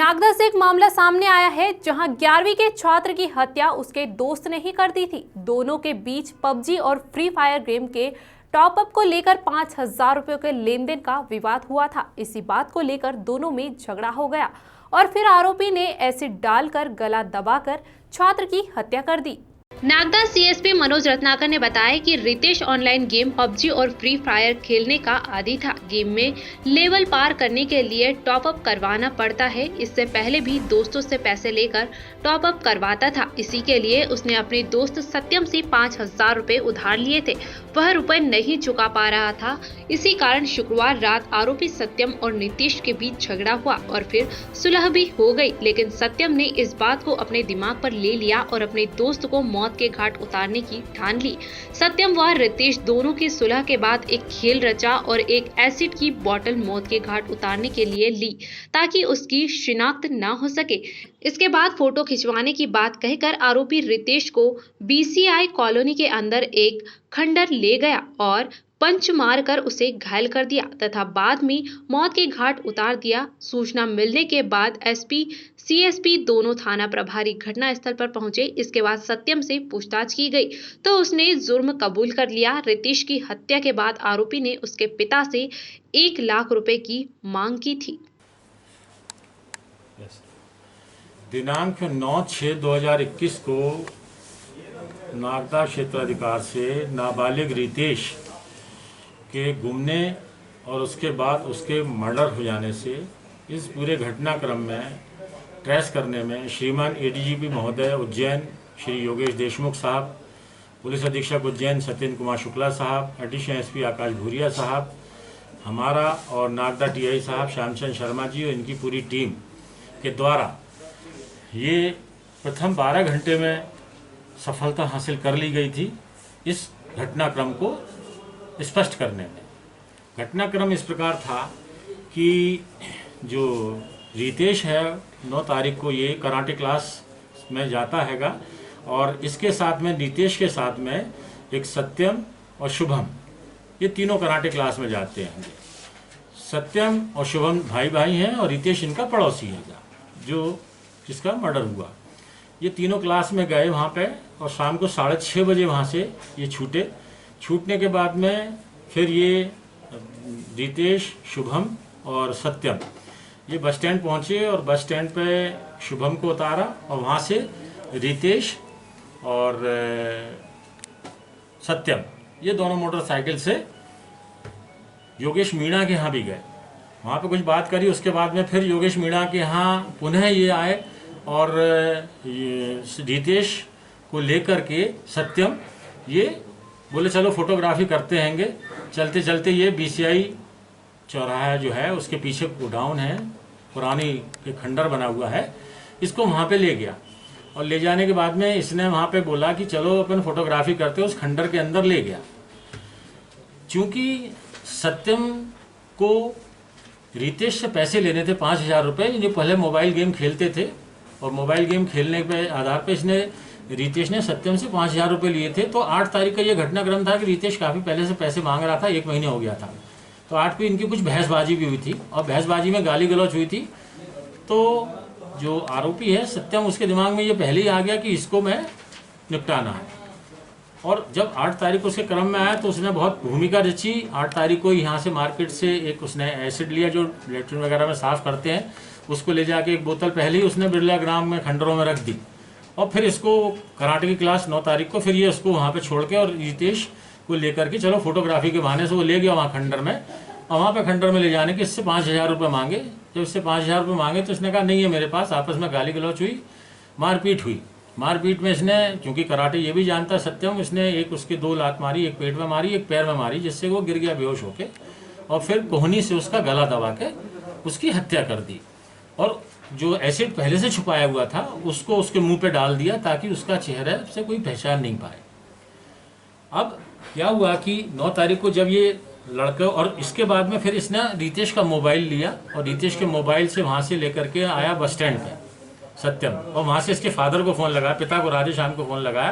नागदा से एक मामला सामने आया है जहां 11वीं के छात्र की हत्या उसके दोस्त ने ही कर दी थी। दोनों के बीच पबजी और फ्री फायर गेम के टॉप अप को लेकर 5,000 रुपयों के लेन देन का विवाद हुआ था। इसी बात को लेकर दोनों में झगड़ा हो गया और फिर आरोपी ने एसिड डालकर गला दबाकर छात्र की हत्या कर दी। नागदा सीएसपी मनोज रत्नाकर ने बताया कि रितेश ऑनलाइन गेम पबजी और फ्री फायर खेलने का आदी था। गेम में लेवल पार करने के लिए टॉप अप करवाना पड़ता है। इससे पहले भी दोस्तों से पैसे लेकर टॉप अप करवाता था। इसी के लिए उसने अपने दोस्त सत्यम से 5,000 रुपए उधार लिए थे। वह रुपए नहीं चुका पा रहा था। इसी कारण शुक्रवार रात आरोपी सत्यम और नीतीश के बीच झगड़ा हुआ और फिर सुलह भी हो गई, लेकिन सत्यम ने इस बात को अपने दिमाग पर ले लिया और अपने दोस्त को मौत के घाट उतारने की ठान ली। सत्यम व रितेश दोनों की सुलह के बाद एक खेल रचा और एक एसिड की बोतल मौत के घाट उतारने के लिए ली ताकि उसकी शिनाख्त ना हो सके। इसके बाद फोटो खिंचवाने की बात कहकर आरोपी रितेश को बीसीआई कॉलोनी के अंदर एक खंडर ले गया और पंच मारकर उसे घायल कर दिया तथा बाद में मौत के घाट उतार दिया। सूचना मिलने के बाद एसपी सीएसपी दोनों थाना प्रभारी घटना स्थल पर पहुंचे। इसके बाद सत्यम से पूछताछ की गई तो उसने जुर्म कबूल कर लिया। रितेश की हत्या के बाद आरोपी ने उसके पिता से 1 लाख रुपए की मांग की थी। दिनांक 9/6/2021 को नागदा क्षेत्राधिकार से नाबालिग रितेश के गुमने और उसके बाद उसके मर्डर हो जाने से इस पूरे घटनाक्रम में ट्रेस करने में श्रीमान एडीजीपी महोदय उज्जैन श्री योगेश देशमुख साहब, पुलिस अधीक्षक उज्जैन सत्येंद्र कुमार शुक्ला साहब, एडिशनल एसपी आकाश भूरिया साहब, हमारा और नागदा टीआई साहब श्यामचंद शर्मा जी और इनकी पूरी टीम के द्वारा ये प्रथम 12 घंटे में सफलता हासिल कर ली गई थी इस घटनाक्रम को स्पष्ट करने में। घटनाक्रम इस प्रकार था कि जो रितेश है 9 तारीख को ये कराटे क्लास में जाता हैगा और इसके साथ में रितेश के साथ में एक सत्यम और शुभम, ये तीनों कराटे क्लास में जाते हैं। सत्यम और शुभम भाई भाई हैं और रितेश इनका पड़ोसी है जो जिसका मर्डर हुआ। ये तीनों क्लास में गए वहाँ पे और शाम को 6:30 बजे वहाँ से ये छूटे। छूटने के बाद में फिर ये रितेश, शुभम और सत्यम ये बस स्टैंड पहुँचे और बस स्टैंड पे शुभम को उतारा और वहाँ से रितेश और सत्यम ये दोनों मोटरसाइकिल से योगेश मीणा के यहाँ भी गए। वहाँ पे कुछ बात करी, उसके बाद में फिर योगेश मीणा के यहाँ पुनः ये आए और रितेश को लेकर के सत्यम ये बोले चलो फोटोग्राफी करते हैंगे। चलते चलते ये बीसीआई चौराहा जो है उसके पीछे गोडाउन है, पुरानी के खंडर बना हुआ है, इसको वहाँ पे ले गया और ले जाने के बाद में इसने वहाँ पे बोला कि चलो अपन फोटोग्राफी करते, उस खंडर के अंदर ले गया। चूँकि सत्यम को रितेश से पैसे लेने थे 5,000 रुपये, जो पहले मोबाइल गेम खेलते थे और मोबाइल गेम खेलने के आधार पे इसने रितेश ने सत्यम से 5,000 रुपये लिए थे। तो 8 तारीख का ये घटनाक्रम था कि रितेश काफ़ी पहले से पैसे मांग रहा था, 1 महीने हो गया था। तो 8 को इनकी कुछ बहसबाजी भी हुई थी और बहसबाजी में गाली गलौच हुई थी। तो जो आरोपी है सत्यम, उसके दिमाग में ये पहले ही आ गया कि इसको मैं निपटाना है। और जब 8 तारीख को उसके क्रम में आया तो उसने बहुत भूमिका रची। 8 तारीख को यहाँ से मार्केट से एक उसने एसिड लिया जो लेटरिन वगैरह में साफ़ करते हैं, उसको ले जाके एक बोतल पहले ही उसने बिरला ग्राम में खंडरों में रख दी और फिर इसको कराटे की क्लास 9 तारीख को फिर ये उसको वहाँ पे छोड़ के और रितेश को लेकर के चलो फोटोग्राफी के बहाने से वो ले गया वहाँ खंडर में और वहाँ पे खंडर में ले जाने के इससे 5,000 रुपये मांगे। जब इससे 5,000 रुपये मांगे तो इसने कहा नहीं है मेरे पास। आपस में गाली गलौच हुई, मारपीट हुई। मारपीट में इसने, क्योंकि कराटे ये भी जानता सत्यम, इसने एक उसके 2 लात मारी, एक पेट में मारी, एक पैर में मारी, जिससे वो गिर गया बेहोश होके और फिर कोहनी से उसका गला दबा के उसकी हत्या कर दी और जो एसिड पहले से छुपाया हुआ था उसको उसके मुंह पे डाल दिया ताकि उसका चेहरा से कोई पहचान नहीं पाए। अब क्या हुआ कि 9 तारीख को जब ये लड़के और इसके बाद में फिर इसने रितेश का मोबाइल लिया और रितेश के मोबाइल से वहाँ से लेकर के आया बस स्टैंड पे सत्यम और वहाँ से इसके फादर को फ़ोन लगाया, पिता को राधे श्याम को फ़ोन लगाया